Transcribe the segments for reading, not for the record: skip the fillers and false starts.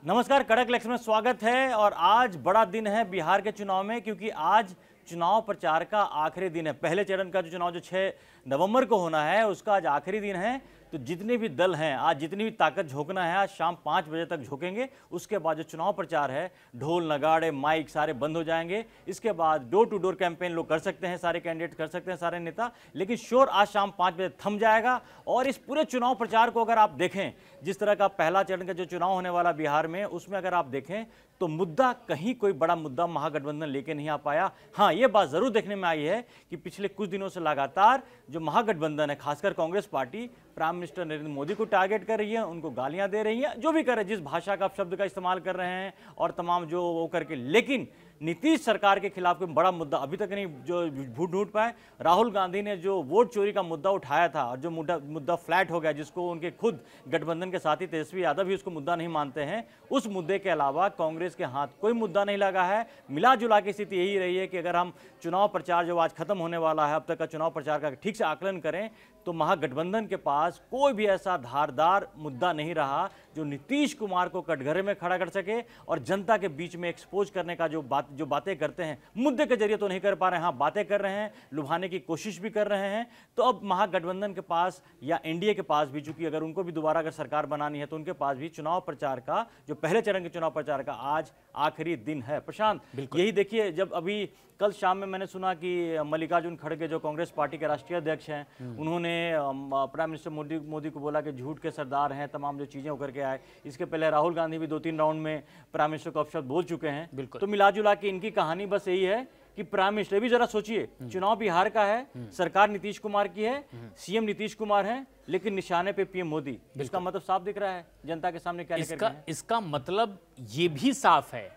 नमस्कार, कड़क लक्ष्य में स्वागत है। और आज बड़ा दिन है बिहार के चुनाव में, क्योंकि आज चुनाव प्रचार का आखिरी दिन है। पहले चरण का जो चुनाव जो 6 नवंबर को होना है, उसका आज आखिरी दिन है। तो जितने भी दल हैं, आज जितनी भी ताकत झोंकना है, आज शाम 5 बजे तक झोंकेंगे। उसके बाद जो चुनाव प्रचार है, ढोल नगाड़े माइक सारे बंद हो जाएंगे। इसके बाद डोर टू डोर कैंपेन लोग कर सकते हैं, सारे कैंडिडेट कर सकते हैं, सारे नेता। लेकिन शोर आज शाम 5 बजे थम जाएगा। और इस पूरे चुनाव प्रचार को अगर आप देखें, जिस तरह का पहला चरण का जो चुनाव होने वाला बिहार में, उसमें अगर आप देखें तो मुद्दा कहीं कोई बड़ा मुद्दा महागठबंधन लेके नहीं आ पाया। हाँ, ये बात जरूर देखने में आई है कि पिछले कुछ दिनों से लगातार जो महागठबंधन है, खासकर Congress party prime minister Narendra Modi को टारगेट कर रही है, उनको गालियां दे रही है, जो भी कर रहे हैं, जिस भाषा का शब्द का इस्तेमाल कर रहे हैं और तमाम जो वो करके। लेकिन नीतीश सरकार के खिलाफ कोई बड़ा मुद्दा अभी तक नहीं जो ढूंढ पाए। राहुल गांधी ने जो वोट चोरी का मुद्दा उठाया था और जो मुद्दा फ्लैट हो गया, जिसको उनके खुद गठबंधन के साथी तेजस्वी यादव भी उसको मुद्दा नहीं मानते हैं, उस मुद्दे के अलावा कांग्रेस के हाथ कोई मुद्दा नहीं लगा है। मिला जुला की स्थिति यही रही है कि अगर हम चुनाव प्रचार जो आज खत्म होने वाला है, अब तक का चुनाव प्रचार का ठीक से आकलन करें तो महागठबंधन के पास कोई भी ऐसा धारदार मुद्दा नहीं रहा जो नीतीश कुमार को कटघरे में खड़ा कर सके और जनता के बीच में एक्सपोज करने का जो बातें करते हैं, मुद्दे के जरिए तो नहीं कर पा रहे हैं। हाँ, बातें कर रहे हैं, लुभाने की कोशिश भी कर रहे हैं। तो अब महागठबंधन के पास या एनडीए के पास भी, चूंकि अगर उनको भी दोबारा अगर सरकार बनानी है, तो उनके पास भी चुनाव प्रचार का जो पहले चरण के चुनाव प्रचार का आज आखिरी दिन है। प्रशांत, यही देखिए, जब अभी कल शाम में मैंने सुना कि मल्लिकार्जुन खड़गे जो कांग्रेस पार्टी के राष्ट्रीय अध्यक्ष हैं, उन्होंने प्राइम मिनिस्टर मोदी को बोला कि झूठ के सरदार हैं, तमाम जो चीजें होकर के आए। इसके पहले राहुल गांधी भी 2-3 राउंड में प्राइम मिनिस्टर को अपशब्द बोल चुके हैं। तो मिला जुला के इनकी कहानी बस यही है कि प्राइम मिनिस्टर भी जरा सोचिए, चुनाव बिहार का है, सरकार नीतीश कुमार की है, सीएम नीतीश कुमार है, लेकिन निशाने पे पीएम मोदी। इसका मतलब साफ दिख रहा है जनता के सामने क्या लेकर गए हैं। इसका मतलब ये भी साफ है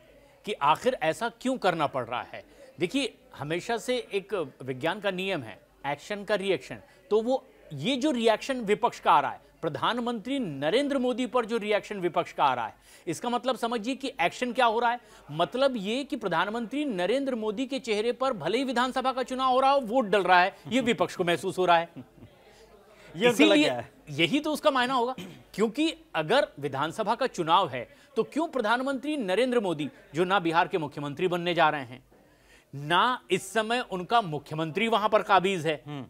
कि आखिर ऐसा क्यों करना पड़ रहा है। देखिए, हमेशा से एक विज्ञान का नियम है, एक्शन का रिएक्शन। तो वो ये जो रिएक्शन विपक्ष का आ रहा है, प्रधानमंत्री नरेंद्र मोदी पर जो रिएक्शन विपक्ष का आ रहा है, इसका मतलब समझिए कि एक्शन क्या हो रहा है। मतलब ये कि प्रधानमंत्री नरेंद्र मोदी के चेहरे पर भले ही विधानसभा का चुनाव हो रहा हो, वोट डल रहा है, ये विपक्ष को महसूस हो रहा है। इसीलिए यही तो उसका मायना होगा, क्योंकि अगर विधानसभा का चुनाव है तो क्यों प्रधानमंत्री नरेंद्र मोदी, जो ना बिहार के मुख्यमंत्री बनने जा रहे हैं, ना इस समय उनका मुख्यमंत्री वहां पर काबिज है,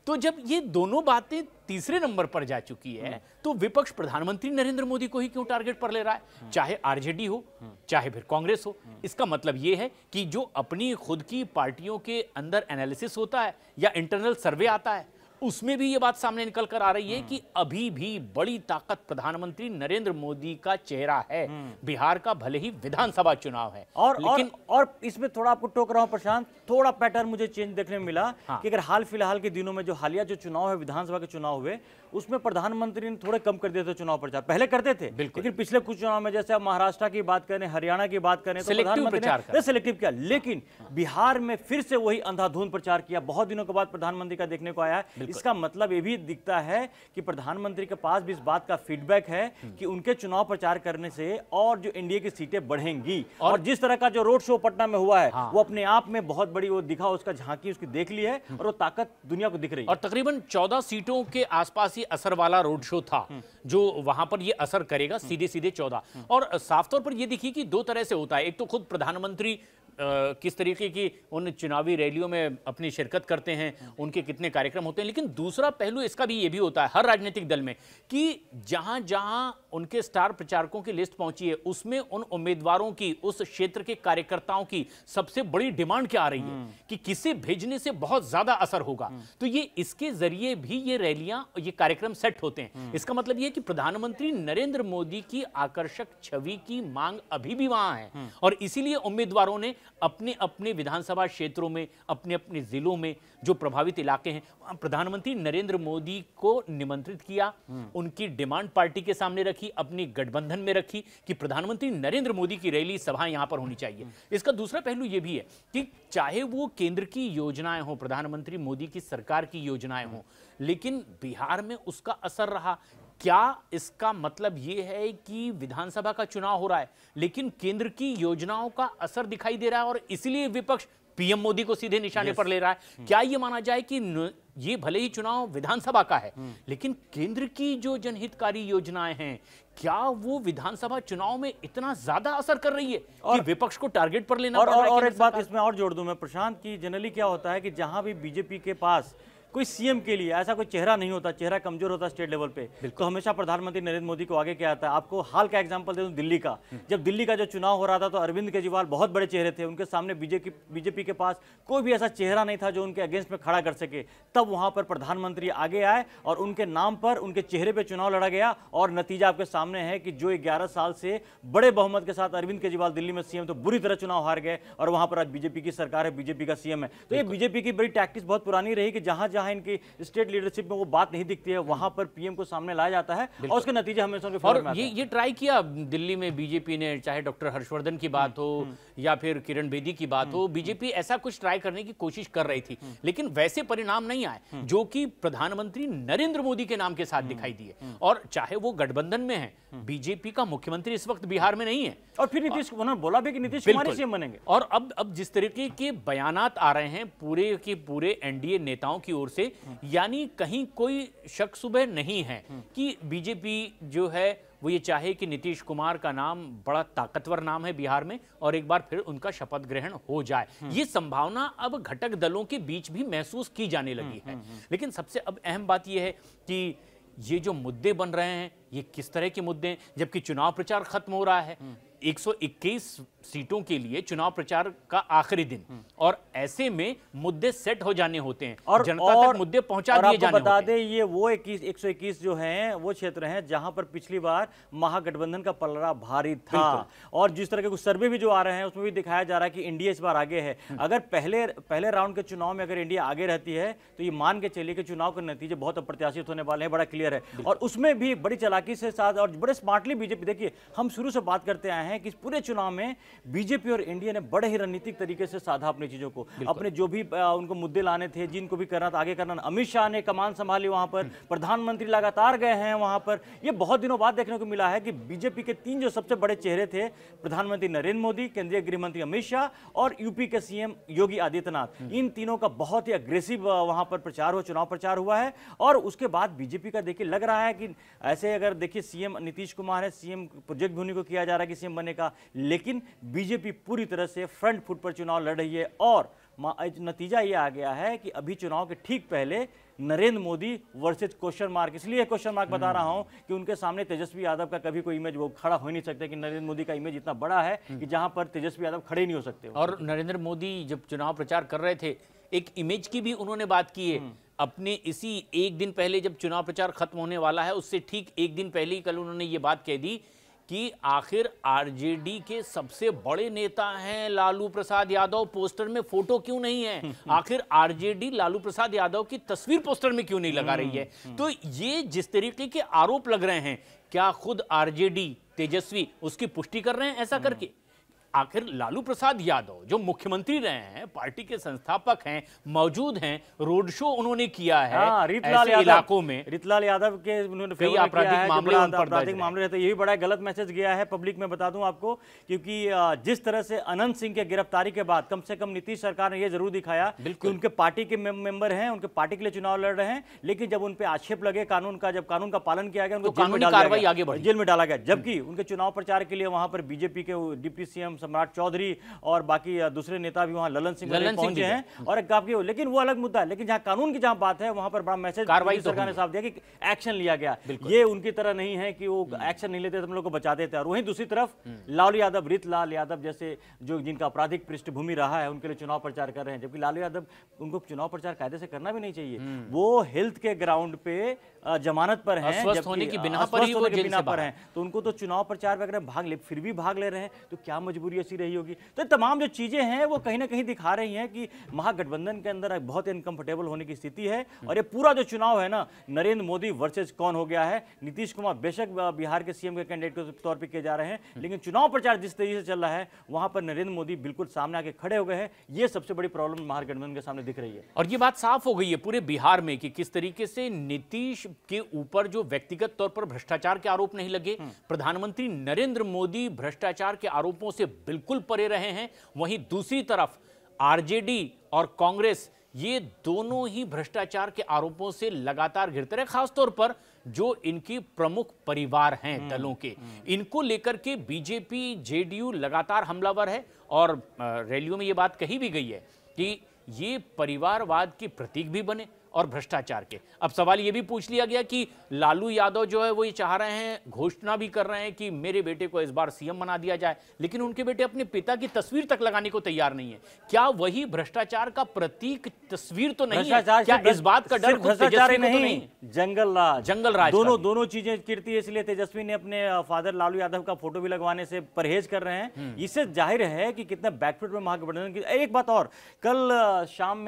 तो जब ये दोनों बातें तीसरे नंबर पर जा चुकी है, तो विपक्ष प्रधानमंत्री नरेंद्र मोदी को ही क्यों टारगेट पर ले रहा है, चाहे आरजेडी हो, चाहे फिर कांग्रेस हो। इसका मतलब ये है कि जो अपनी खुद की पार्टियों के अंदर एनालिसिस होता है या इंटरनल सर्वे आता है, उसमें भी ये बात सामने निकल कर आ रही है कि अभी भी बड़ी ताकत प्रधानमंत्री नरेंद्र मोदी का चेहरा है बिहार का, भले ही विधानसभा चुनाव है। और इसमें थोड़ा आपको टोक रहा हूं प्रशांत, थोड़ा पैटर्न मुझे चेंज देखने में मिला। कि अगर हाल फिलहाल के दिनों में जो हालिया जो चुनाव है, विधानसभा के चुनाव हुए, उसमें प्रधानमंत्री ने थोड़े कम कर दिए थे चुनाव प्रचार। पहले करते थे, लेकिन पिछले कुछ चुनाव में, जैसे आप महाराष्ट्र की बात करें, हरियाणा की बात करें, तो प्रधानमंत्री ने सिलेक्टिव किया। लेकिन बिहार में फिर से वही अंधाधुंध प्रचार किया, बहुत दिनों के बाद प्रधानमंत्री का देखने को आया है। इसका मतलब ये भी दिखता है कि प्रधानमंत्री के पास भी इस बात का फीडबैक है कि उनके चुनाव प्रचार करने से और जो एनडीए की सीटें बढ़ेंगी। और जिस तरह का जो रोड शो पटना में हुआ है, वो अपने आप में बहुत बड़ी वो दिखा, उसका झांकी उसकी देख ली है, और वो ताकत दुनिया को दिख रही है। और तकरीबन 14 सीटों के आसपास ये असर वाला रोड शो था, जो वहां पर ये असर करेगा, सीधे सीधे 14। और साफ तौर पर ये देखिए कि दो तरह से होता है। एक तो खुद प्रधानमंत्री किस तरीके की उन चुनावी रैलियों में अपनी शिरकत करते हैं, उनके कितने कार्यक्रम होते हैं। लेकिन दूसरा पहलू इसका भी ये भी होता है हर राजनीतिक दल में, कि जहां जहां उनके स्टार प्रचारकों की लिस्ट पहुंची है, उसमें उन उम्मीदवारों की, उस क्षेत्र के कार्यकर्ताओं की सबसे बड़ी डिमांड क्या आ रही है कि किसे भेजने से बहुत ज्यादा असर होगा। तो ये इसके जरिए भी ये रैलियां, ये कार्यक्रम सेट होते हैं। इसका मतलब ये कि प्रधानमंत्री नरेंद्र मोदी की आकर्षक छवि की मांग अभी भी वहां है, और इसीलिए उम्मीदवारों ने अपने अपने विधानसभा क्षेत्रों में, अपने अपने जिलों में जो प्रभावित इलाके हैं, प्रधानमंत्री नरेंद्र मोदी को निमंत्रित किया, उनकी डिमांड पार्टी के सामने रखी, अपनी गठबंधन में रखी कि प्रधानमंत्री नरेंद्र मोदी की रैली सभाएं यहां पर होनी चाहिए। इसका दूसरा पहलू यह भी है कि चाहे वो केंद्र की योजनाएं हो, प्रधानमंत्री मोदी की सरकार की योजनाएं हो, लेकिन बिहार में उसका असर रहा। क्या इसका मतलब यह है कि विधानसभा का चुनाव हो रहा है, लेकिन केंद्र की योजनाओं का असर दिखाई दे रहा है, और इसलिए विपक्ष पीएम मोदी को सीधे निशाने पर ले रहा है। क्या ये माना जाए कि ये भले ही चुनाव विधानसभा का है, लेकिन केंद्र की जो जनहितकारी योजनाएं हैं, क्या वो विधानसभा चुनाव में इतना ज्यादा असर कर रही है कि विपक्ष को टारगेट पर लेना पड़ रहा है? और एक बात इसमें और जोड़ दूं मैं प्रशांत, की जनरली क्या होता है कि जहां भी बीजेपी के पास कोई सीएम के लिए ऐसा कोई चेहरा नहीं होता, चेहरा कमजोर होता स्टेट लेवल पे, तो हमेशा प्रधानमंत्री नरेंद्र मोदी को आगे क्या आता है। आपको हाल का एग्जांपल दे दूं दिल्ली का, जब दिल्ली का जो चुनाव हो रहा था तो अरविंद केजरीवाल बहुत बड़े चेहरे थे, उनके सामने बीजेपी के पास कोई भी ऐसा चेहरा नहीं था जो उनके अगेंस्ट में खड़ा कर सके। तब वहां पर प्रधानमंत्री आगे आए और उनके नाम पर, उनके चेहरे पर चुनाव लड़ा गया और नतीजा आपके सामने है कि जो 11 साल से बड़े बहुमत के साथ अरविंद केजरीवाल दिल्ली में सीएम तो बुरी तरह चुनाव हार गए और वहां पर आज बीजेपी की सरकार है, बीजेपी का सीएम है। तो ये बीजेपी की बड़ी टैक्टिक्स बहुत पुरानी रही कि जहां जहां इनकी स्टेट लीडरशिप में वो बात नहीं दिखती है, वहां पर पीएम को सामने लाया जाता है और उसके नतीजे हमेशा उनके फेवर में आते हैं। ये ट्राई किया दिल्ली में बीजेपी ने, चाहे डॉक्टर हर्षवर्धन की बात हो या फिर किरण बेदी की बात हो, बीजेपी ऐसा कुछ ट्राई करने की कोशिश कर रही थी, लेकिन वैसे परिणाम नहीं आए जो कि प्रधानमंत्री नरेंद्र मोदी के नाम के साथ दिखाई दिए। और चाहे वो गठबंधन में है, बीजेपी का मुख्यमंत्री इस वक्त बिहार में नहीं है, और फिर नीतीश उन्होंने बोला भी कि नीतीश कुमार ही सीएम बनेंगे। और अब जिस तरीके के बयानात आ रहे हैं पूरे के पूरे एनडीए नेताओं की ओर से, यानी कहीं कोई शक सुबह नहीं है कि बीजेपी जो है वो ये चाहे कि नीतीश कुमार का नाम बड़ा ताकतवर नाम है बिहार में और एक बार फिर उनका शपथ ग्रहण हो जाए। ये संभावना अब घटक दलों के बीच भी महसूस की जाने लगी है। लेकिन सबसे अब अहम बात यह है कि ये जो मुद्दे बन रहे हैं ये किस तरह के मुद्दे हैं, जबकि चुनाव प्रचार खत्म हो रहा है, 121 सीटों के लिए चुनाव प्रचार का आखिरी दिन, और ऐसे में मुद्दे सेट हो जाने होते हैं और जनता तक मुद्दे पहुंचा दिए जाने बता दे ये वो 121 जो हैं वो क्षेत्र हैं जहां पर पिछली बार महागठबंधन का पलड़ा भारी था। और जिस तरह के कुछ सर्वे भी जो आ रहे हैं उसमें भी दिखाया जा रहा है कि इंडिया इस बार आगे है। अगर पहले राउंड के चुनाव में अगर इंडिया आगे रहती है तो ये मान के चलिए कि चुनाव के नतीजे बहुत अप्रत्याशित होने वाले हैं, बड़ा क्लियर है। और उसमें भी बड़ी चालाकी से साथ और बड़े स्मार्टली बीजेपी, देखिए हम शुरू से बात करते आए हैं कि इस पूरे चुनाव में बीजेपी और एनडीए ने बड़े ही रणनीतिक तरीके से साधा अपनी चीजों को, अपने जो भी उनको मुद्दे लाने थे, जिनको भी करना था आगे करना। अमित शाह ने कमान संभाली वहां पर, प्रधानमंत्री लगातार गए हैं वहां पर। ये बहुत दिनों बाद देखने को मिला है कि बीजेपी के 3 जो सबसे बड़े चेहरे थे, प्रधानमंत्री नरेंद्र मोदी, केंद्रीय गृह मंत्री अमित शाह और यूपी के सीएम योगी आदित्यनाथ, इन तीनों का बहुत ही अग्रेसिव वहां पर प्रचार हुआ, चुनाव प्रचार हुआ है। और उसके बाद बीजेपी का देखिए लग रहा है कि ऐसे अगर देखिए सीएम नीतीश कुमार है, सीएम प्रोजेक्ट भी उन्हीं को किया जा रहा है कि सीएम बनने का, लेकिन बीजेपी पूरी तरह से फ्रंट फुट पर चुनाव लड़ रही है। और नतीजा ये आ गया है कि अभी चुनाव के ठीक पहले Narendra Modi versus question mark, इसलिए क्वेश्चन मार्क बता रहा हूं कि उनके सामने तेजस्वी यादव का कभी कोई इमेज वो खड़ा हो ही नहीं सकते, कि नरेंद्र मोदी का इमेज इतना बड़ा है कि जहां पर तेजस्वी यादव खड़े ही नहीं हो सकते। और नरेंद्र मोदी जब चुनाव प्रचार कर रहे थे, एक इमेज की भी उन्होंने बात की है अपने इसी एक दिन पहले, जब चुनाव प्रचार खत्म होने वाला है उससे ठीक एक दिन पहले ही कल उन्होंने ये बात कह दी कि आखिर आरजेडी के सबसे बड़े नेता हैं लालू प्रसाद यादव, पोस्टर में फोटो क्यों नहीं है? आखिर आरजेडी लालू प्रसाद यादव की तस्वीर पोस्टर में क्यों नहीं लगा रही है? तो ये जिस तरीके के आरोप लग रहे हैं, क्या खुद आरजेडी तेजस्वी उसकी पुष्टि कर रहे हैं ऐसा करके? आखिर लालू प्रसाद यादव जो मुख्यमंत्री रहे हैं, पार्टी के संस्थापक हैं, मौजूद हैं, रोड शो उन्होंने किया है ऐसे इलाकों में। रीतलाल यादव के उन्होंने कई आपराधिक मामले रहते, ये भी बड़ा गलत मैसेज गया है पब्लिक में, बता दूं आपको, क्योंकि जिस तरह से अनंत सिंह के गिरफ्तारी के बाद कम से कम नीतीश सरकार ने यह जरूर दिखाया कि उनके पार्टी के मेंबर हैं, उनके पार्टी के लिए चुनाव लड़ रहे हैं, लेकिन जब उन पर आक्षेप लगे कानून का, जब कानून का पालन किया गया, उनको जेल में डाला गया। जबकि उनके चुनाव प्रचार के लिए वहां पर बीजेपी के डिप्टी सीएम सम्राट चौधरी और बाकी दूसरे नेता भी वहां ललन सिंह पहुंचे हैं और काफी, लेकिन वो अलग मुद्दा है। लेकिन जहां कानून की जहां बात है वहां पर बड़ा मैसेज सरकार ने साफ दिया कि एक्शन लिया गया। ये उनकी तरह नहीं है कि वो एक्शन नहीं लेते तो हम लोग को बचा देते। और वहीं दूसरी तरफ लालू यादव, रीतलाल यादव जैसे जो जिनका आपराधिक पृष्ठभूमि रहा है, उनके लिए चुनाव प्रचार कर रहे हैं, जबकि लालू यादव, उनको चुनाव प्रचार कायदे से करना भी नहीं चाहिए। वो हेल्थ के ग्राउंड पे जमानत पर हैं, अस्वस्थ होने की बिना पर हैं, तो उनको तो चुनाव प्रचार वगैरह फिर भी भाग ले रहे हैं, तो क्या मजबूरी ऐसी रही होगी? तो तमाम जो चीजें हैं वो कहीं ना कहीं दिखा रही हैं कि महागठबंधन के अंदर बहुत इनकंफर्टेबल होने की स्थिति है। और ये पूरा जो चुनाव है ना, नरेंद्र मोदी वर्सेस कौन हो गया है। नीतीश कुमार बेशक बिहार के सीएम के कैंडिडेट के तौर पर किए जा रहे हैं, लेकिन चुनाव प्रचार जिस तरीके से चल रहा है वहां पर नरेंद्र मोदी बिल्कुल सामने आके खड़े हो गए हैं। ये सबसे बड़ी प्रॉब्लम महागठबंधन के सामने दिख रही है। और ये बात साफ हो गई है पूरे बिहार में कि किस तरीके से नीतीश के ऊपर जो व्यक्तिगत तौर पर भ्रष्टाचार के आरोप नहीं लगे, प्रधानमंत्री नरेंद्र मोदी भ्रष्टाचार के आरोपों से बिल्कुल परे रहे हैं। वहीं दूसरी तरफ आरजेडी और कांग्रेस ये दोनों ही भ्रष्टाचार के आरोपों से लगातार घिरते रहे, खासतौर पर जो इनकी प्रमुख परिवार हैं दलों के, इनको लेकर के बीजेपी जेडीयू लगातार हमलावर है। और रैलियों में ये बात कही भी गई है कि ये परिवारवाद की प्रतीक भी बने और भ्रष्टाचार के। अब सवाल ये भी पूछ लिया गया कि लालू यादव जो है वो ये चाह रहे हैं, घोषणा भी कर रहे हैं कि मेरे बेटे को इस बार सीएम बना दिया जाए, लेकिन उनके बेटे अपने पिता की तस्वीर तक लगाने को तैयार नहीं है। क्या वही भ्रष्टाचार का प्रतीक तस्वीर तो नहीं है? क्या इस बात का डर भ्रष्टाचार नहीं, जंगल राज दोनों चीजें कीर्ति है। इसलिए तेजस्वी ने अपने फादर लालू यादव का फोटो भी लगवाने से परहेज कर रहे हैं। इससे जाहिर है कि कितना बैकफुट में महागठबंधन की। एक बात और, कल शाम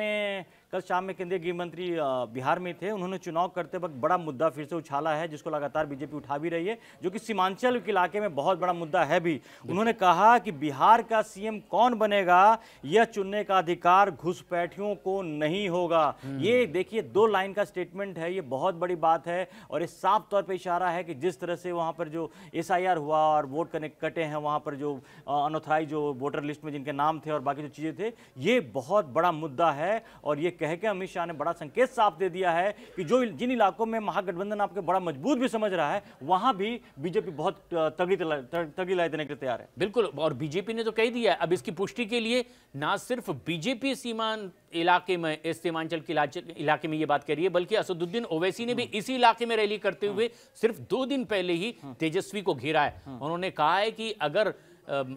में केंद्रीय गृह मंत्री बिहार में थे। उन्होंने चुनाव करते वक्त बड़ा मुद्दा फिर से उछाला है, जिसको लगातार बीजेपी उठा भी रही है, जो कि सीमांचल के इलाके में बहुत बड़ा मुद्दा है भी। उन्होंने कहा कि बिहार का सीएम कौन बनेगा यह चुनने का अधिकार घुसपैठियों को नहीं होगा। ये देखिए 2 लाइन का स्टेटमेंट है, ये बहुत बड़ी बात है। और ये साफ तौर पर इशारा है कि जिस तरह से वहां पर जो SIR हुआ और वोट कटे हैं, वहां पर जो अनऑथराइज जो वोटर लिस्ट में जिनके नाम थे और बाकी जो चीजें थे, ये बहुत बड़ा मुद्दा है। और ये कह के अमित शाह ने बड़ा संकेत साफ दे दिया है कि जिन इलाकों में महागठबंधन आपके बड़ा मजबूत भी समझ रहा है, वहां भी बीजेपी बहुत तगड़ी लड़ाई देने के लिए तैयार है। बिल्कुल, और बीजेपी ने तो कह दिया है। अब इसकी पुष्टि के लिए ना सिर्फ बीजेपी सीमांत इलाके में, इस सीमांचल के इलाके में ये बात कह रही है, बल्कि असदुद्दीन ओवैसी ने भी इसी इलाके में रैली करते हुए सिर्फ 2 दिन पहले ही तेजस्वी को घेरा है। उन्होंने कहा है कि अगर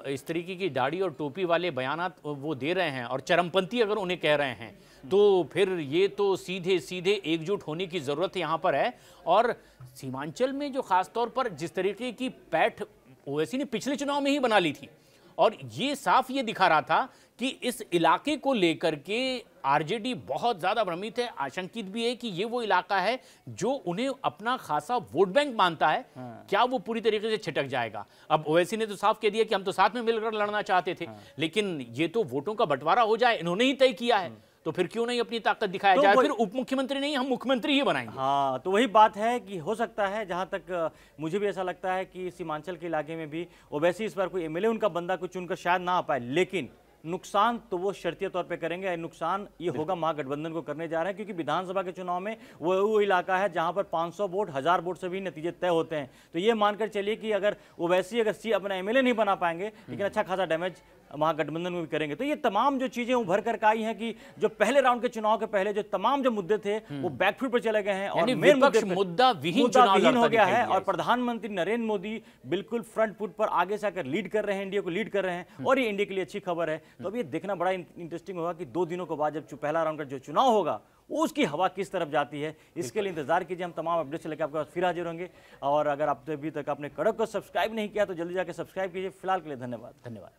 इस तरीके की दाढ़ी और टोपी वाले बयानात वो दे रहे हैं और चरमपंथी अगर उन्हें कह रहे हैं, तो फिर ये तो सीधे सीधे एकजुट होने की जरूरत यहाँ पर है। और सीमांचल में जो खासतौर पर जिस तरीके की पैठ ओवैसी ने पिछले चुनाव में ही बना ली थी, और ये साफ ये दिखा रहा था कि इस इलाके को लेकर के आरजेडी बहुत ज्यादा भ्रमित है, आशंकित भी है कि ये वो इलाका है जो उन्हें अपना खासा वोट बैंक मानता है। क्या वो पूरी तरीके से छिटक जाएगा? अब ओवैसी ने तो साफ कह दिया कि हम तो साथ में मिलकर लड़ना चाहते थे, लेकिन ये तो वोटों का बंटवारा हो जाए इन्होंने ही तय किया है, तो फिर क्यों नहीं अपनी ताकत दिखाया जाए? फिर उप मुख्यमंत्री नहीं, हम मुख्यमंत्री ही बनाएंगे। हाँ, तो वही बात है कि हो सकता है, जहां तक मुझे भी ऐसा लगता है कि सीमांचल के इलाके में भी ओवैसी इस बार कोई MLA उनका बंदा को चुनकर शायद ना आ पाए, लेकिन नुकसान तो वो शर्तीय तौर पे करेंगे। नुकसान ये होगा महागठबंधन को करने जा रहे हैं, क्योंकि विधानसभा के चुनाव में वो इलाका है जहां पर 500 वोट 1000 वोट से भी नतीजे तय होते हैं। तो ये मानकर चलिए कि अगर ओवैसी अपना MLA नहीं बना पाएंगे, लेकिन अच्छा खासा डैमेज महागठबंधन में भी करेंगे। तो ये तमाम जो चीजें उभर कर आई हैं कि जो पहले राउंड के चुनाव के पहले जो तमाम जो मुद्दे थे वो बैकफुट पर चले गए हैं और मेन मुद्दा विहीन हो गया है। और प्रधानमंत्री नरेंद्र मोदी बिल्कुल फ्रंट फुट पर आगे से आकर लीड कर रहे हैं, इंडिया को लीड कर रहे हैं, और ये इंडिया के लिए अच्छी खबर है। तो अब ये देखना बड़ा इंटरेस्टिंग होगा कि 2 दिनों के बाद जब पहला राउंड का जो चुनाव होगा उसकी हवा किस तरफ जाती है। इसके लिए इंतजार कीजिए, हम तमाम अपडेट्स लेकर आपके पास फिर हाजिर होंगे। और अगर आप अभी तक आपने कड़क को सब्सक्राइब नहीं किया तो जल्दी जाकर सब्सक्राइब कीजिए। फिलहाल के लिए धन्यवाद।